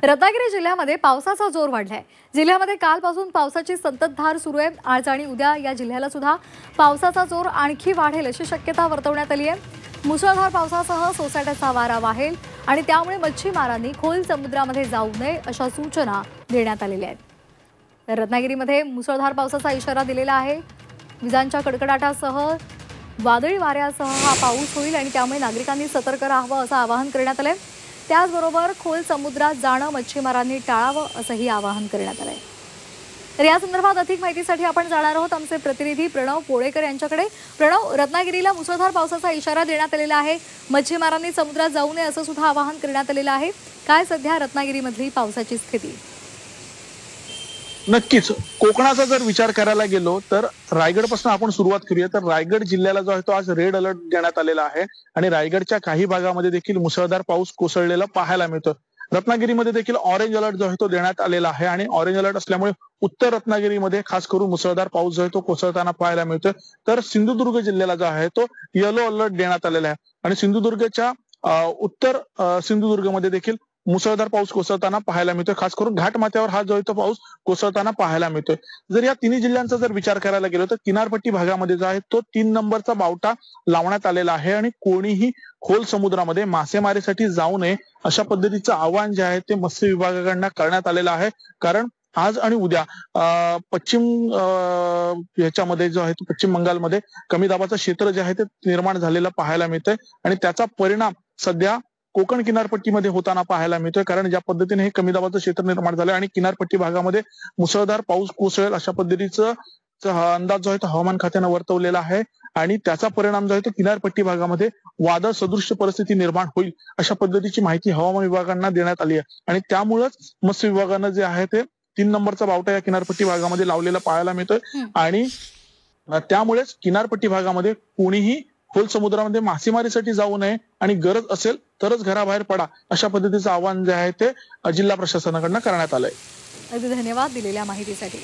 रत्नागिरी जिल्ह्यामध्ये पावसाचा जोर वाढलाय। जिल्ह्यामध्ये कालपासून पावसाची संततधार सुरू आहे। आज आणि उद्या या जिल्ह्याला सुद्धा पावसाचा जोर आणखी वाढेल अशी शक्यता वर्तवण्यात आली आहे। मुसळधार पावसासह सोसाट्याचा वारा वाहेल आणि त्यामुळे मच्छीमारांनी खोल समुद्रामध्ये जाऊ नये अशा सूचना देण्यात आलेल्या आहेत। रत्नागिरीमध्ये मुसळधार पावसाचा इशारा दिलेला आहे। विजांच्या कडकडाटासह वादळी वाऱ्यासह हा पाऊस होईल आणि त्यामुळे नागरिकांनी सतर्क राहावं असं आवाहन करण्यात आलंय। त्याचबरोबर खोल समुद्रात जाणं मच्छीमारांनी टाळावं असंही आवाहन करण्यात आलंय। तर या संदर्भात अधिक माहितीसाठी आपण जाणार आहोत आमचे प्रतिनिधी प्रणव पोळेकर यांच्याकडे। प्रणव, रत्नागिरीला मुसळधार पावसाचा इशारा देण्यात आलेला आहे। मच्छीमारांनी समुद्रात जाऊ नये असं सुद्धा आवाहन करण्यात आलेलं आहे। काय सध्या रत्नागिरीमधली पावसाची स्थिती? नक्कीच कोकणाचा जर विचार करायला गेलो तर रायगडपासून आपण सुरुवात करूया। तर रायगड जिल्ह्याला जो आहे तो आज रेड अलर्ट देण्यात आलेला आहे आणि रायगडच्या काही भागामध्ये देखील मुसळधार पाऊस कोसळलेला पाहायला मिळतो। रत्नागिरीमध्ये देखील ऑरेंज अलर्ट जो आहे तो देण्यात आलेला आहे आणि ऑरेंज अलर्ट असल्यामुळे उत्तर रत्नागिरीमध्ये खास करून मुसळधार पाऊस जो आहे तो कोसळताना पाहायला मिळतोय। तर सिंधुदुर्ग जिल्ह्याला जो आहे तो येलो अलर्ट देण्यात आलेला आहे आणि सिंधुदुर्गच्या उत्तर सिंधुदुर्गमध्ये देखील मुसळधार पाऊस कोसळताना पाहायला मिळतोय। खास करून घाटमाथ्यावर हा जो आहे तो पाऊस कोसळताना पाहायला मिळतोय। जर या तिन्ही जिल्ह्यांचा जर विचार करायला गेलो तर किनारपट्टी भागामध्ये जो आहे तो 3 नंबरचा बावटा लावण्यात आलेला आहे आणि कोणीही खोल समुद्रामध्ये मासेमारीसाठी जाऊ नये अशा पद्धतीचं आवाहन जे आहे ते मत्स्य विभागाकडून करण्यात आलेलं आहे। कारण आज आणि उद्या पश्चिम ह्याच्यामध्ये जो आहे तो पश्चिम बंगालमध्ये कमी दाबाचं क्षेत्र जे आहे ते निर्माण झालेलं पाहायला मिळतंय आणि त्याचा परिणाम सध्या कोकण किनारपट्टीमध्ये होताना पाहायला मिळतोय। कारण ज्या पद्धतीने हे कमी दाबाचं क्षेत्र निर्माण झालं आणि किनारपट्टी भागामध्ये मुसळधार पाऊस कोसळेल अशा पद्धतीचं अंदाज जो आहे तो हवामान खात्यानं वर्तवलेला आहे आणि त्याचा परिणाम जो आहे तो किनारपट्टी भागामध्ये वादळ सदृश्य परिस्थिती निर्माण होईल अशा पद्धतीची माहिती हवामान विभागांना देण्यात आली आहे आणि त्यामुळेच मत्स्य विभागानं जे आहे ते 3 नंबरचा बावटा या किनारपट्टी भागामध्ये लावलेला पाहायला मिळतोय आणि त्यामुळेच किनारपट्टी भागामध्ये कोणीही खोल समुद्रामध्ये मासेमारीसाठी जाऊ नये आणि गरज असेल तरच घराबाहेर पडा अशा पद्धतीचं आवाहन जे आहे ते जिल्हा प्रशासनाकडून करण्यात आलंय। अगदी धन्यवाद दिलेल्या माहितीसाठी।